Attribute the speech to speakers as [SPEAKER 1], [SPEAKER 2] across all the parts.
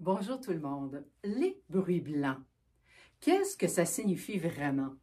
[SPEAKER 1] Bonjour tout le monde. Les bruits blancs, qu'est-ce que ça signifie vraiment?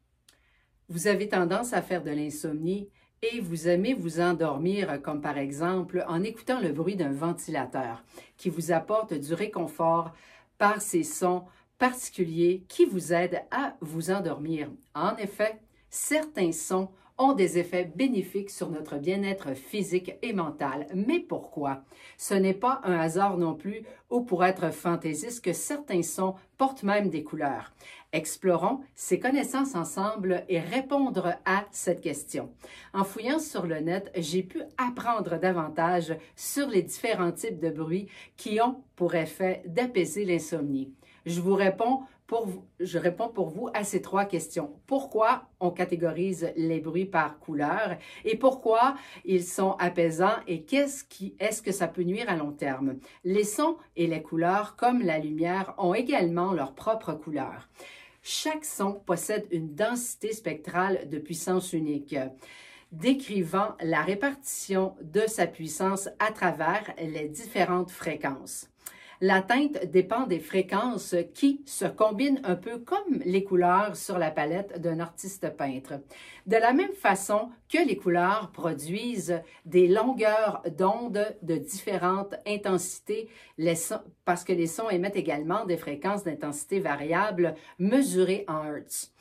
[SPEAKER 1] Vous avez tendance à faire de l'insomnie et vous aimez vous endormir, comme par exemple en écoutant le bruit d'un ventilateur qui vous apporte du réconfort par ces sons particuliers qui vous aident à vous endormir. En effet, certains sons ont des effets bénéfiques sur notre bien-être physique et mental. Mais pourquoi? Ce n'est pas un hasard non plus, ou pour être fantaisiste, que certains sons portent même des couleurs. Explorons ces connaissances ensemble et répondre à cette question. En fouillant sur le net, j'ai pu apprendre davantage sur les différents types de bruits qui ont pour effet d'apaiser l'insomnie. Je réponds pour vous à ces trois questions. Pourquoi on catégorise les bruits par couleur et pourquoi ils sont apaisants et est-ce que ça peut nuire à long terme? Les sons et les couleurs, comme la lumière, ont également leur propre couleur. Chaque son possède une densité spectrale de puissance unique, décrivant la répartition de sa puissance à travers les différentes fréquences. L'atteinte dépend des fréquences qui se combinent un peu comme les couleurs sur la palette d'un artiste peintre. De la même façon que les couleurs produisent des longueurs d'onde de différentes intensités, parce que les sons émettent également des fréquences d'intensité variables mesurées en Hertz.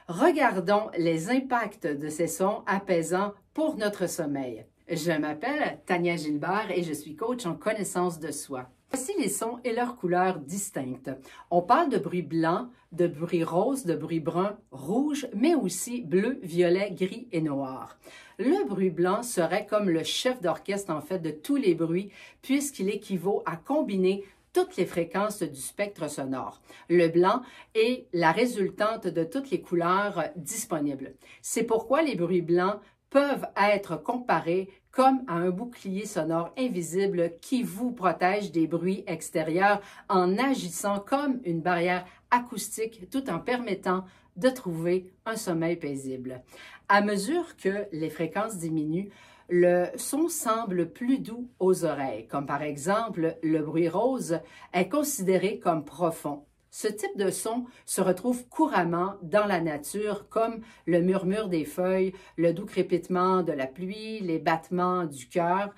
[SPEAKER 1] Regardons les impacts de ces sons apaisants pour notre sommeil. Je m'appelle Tania Gilbert et je suis coach en connaissance de soi. Voici les sons et leurs couleurs distinctes. On parle de bruit blanc, de bruit rose, de bruit brun, rouge, mais aussi bleu, violet, gris et noir. Le bruit blanc serait comme le chef d'orchestre en fait de tous les bruits puisqu'il équivaut à combiner toutes les fréquences du spectre sonore. Le blanc est la résultante de toutes les couleurs disponibles. C'est pourquoi les bruits blancs peuvent être comparés comme à un bouclier sonore invisible qui vous protège des bruits extérieurs en agissant comme une barrière acoustique tout en permettant de trouver un sommeil paisible. À mesure que les fréquences diminuent, le son semble plus doux aux oreilles, comme par exemple le bruit rose est considéré comme profond. Ce type de son se retrouve couramment dans la nature, comme le murmure des feuilles, le doux crépitement de la pluie, les battements du cœur,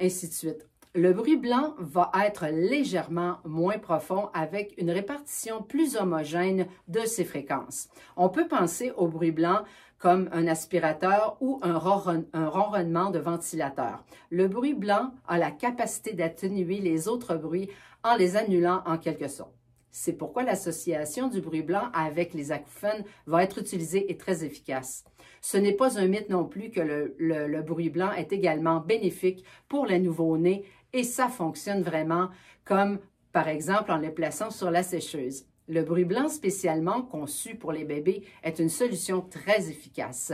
[SPEAKER 1] ainsi de suite. Le bruit blanc va être légèrement moins profond avec une répartition plus homogène de ses fréquences. On peut penser au bruit blanc comme un aspirateur ou un ronronnement de ventilateur. Le bruit blanc a la capacité d'atténuer les autres bruits en les annulant en quelque sorte. C'est pourquoi l'association du bruit blanc avec les acouphènes va être utilisée et très efficace. Ce n'est pas un mythe non plus que le bruit blanc est également bénéfique pour les nouveau-nés et ça fonctionne vraiment comme, par exemple, en les plaçant sur la sécheuse. Le bruit blanc spécialement conçu pour les bébés est une solution très efficace.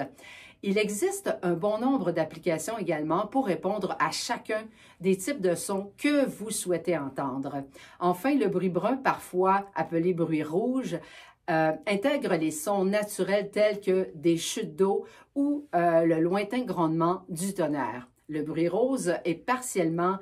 [SPEAKER 1] Il existe un bon nombre d'applications également pour répondre à chacun des types de sons que vous souhaitez entendre. Enfin, le bruit brun, parfois appelé bruit rouge, intègre les sons naturels tels que des chutes d'eau ou le lointain grondement du tonnerre. Le bruit rose est partiellement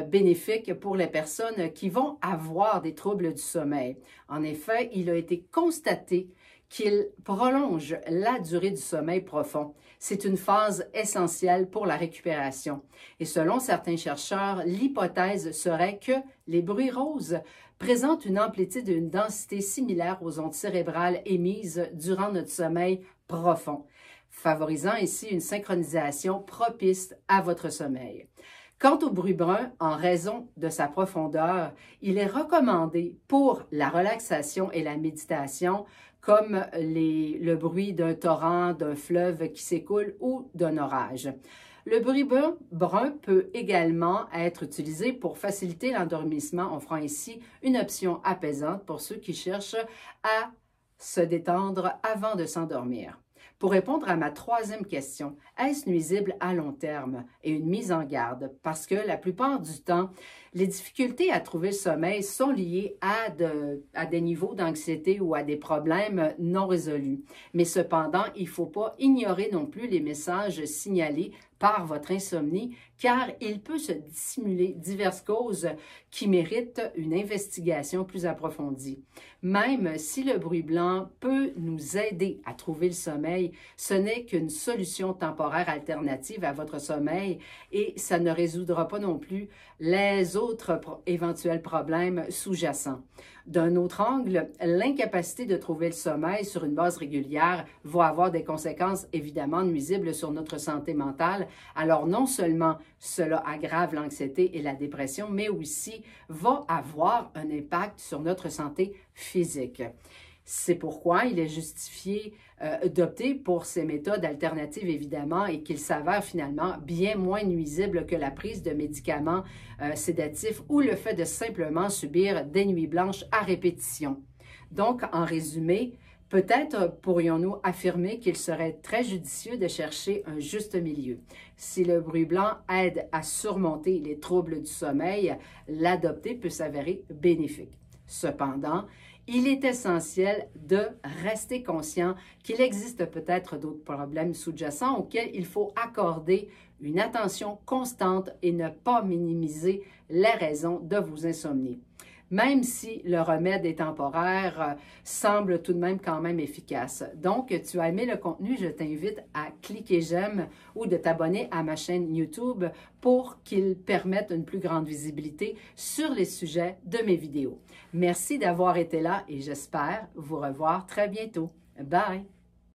[SPEAKER 1] bénéfique pour les personnes qui vont avoir des troubles du sommeil. En effet, il a été constaté qu'il prolonge la durée du sommeil profond. C'est une phase essentielle pour la récupération. Et selon certains chercheurs, l'hypothèse serait que les bruits roses présentent une amplitude et une densité similaires aux ondes cérébrales émises durant notre sommeil profond, favorisant ici une synchronisation propice à votre sommeil. Quant au bruit brun, en raison de sa profondeur, il est recommandé pour la relaxation et la méditation, comme le bruit d'un torrent, d'un fleuve qui s'écoule ou d'un orage. Le bruit brun peut également être utilisé pour faciliter l'endormissement, offrant ici une option apaisante pour ceux qui cherchent à se détendre avant de s'endormir. Pour répondre à ma troisième question, est-ce nuisible à long terme? Et une mise en garde, parce que la plupart du temps, les difficultés à trouver le sommeil sont liées à des niveaux d'anxiété ou à des problèmes non résolus. Mais cependant, il ne faut pas ignorer non plus les messages signalés par votre insomnie, car il peut se dissimuler diverses causes qui méritent une investigation plus approfondie. Même si le bruit blanc peut nous aider à trouver le sommeil, ce n'est qu'une solution temporaire alternative à votre sommeil et ça ne résoudra pas non plus les autres éventuels problèmes sous-jacents. D'un autre angle, l'incapacité de trouver le sommeil sur une base régulière va avoir des conséquences évidemment nuisibles sur notre santé mentale. Alors non seulement cela aggrave l'anxiété et la dépression, mais aussi va avoir un impact sur notre santé physique. C'est pourquoi il est justifié d'opter pour ces méthodes alternatives, évidemment, et qu'ils s'avèrent finalement bien moins nuisibles que la prise de médicaments sédatifs ou le fait de simplement subir des nuits blanches à répétition. Donc, en résumé, peut-être pourrions-nous affirmer qu'il serait très judicieux de chercher un juste milieu. Si le bruit blanc aide à surmonter les troubles du sommeil, l'adopter peut s'avérer bénéfique. Cependant, il est essentiel de rester conscient qu'il existe peut-être d'autres problèmes sous-jacents auxquels il faut accorder une attention constante et ne pas minimiser les raisons de vos insomnies. Même si le remède est temporaire, semble tout de même quand même efficace. Donc, tu as aimé le contenu, je t'invite à cliquer j'aime ou de t'abonner à ma chaîne YouTube pour qu'il permette une plus grande visibilité sur les sujets de mes vidéos. Merci d'avoir été là et j'espère vous revoir très bientôt. Bye!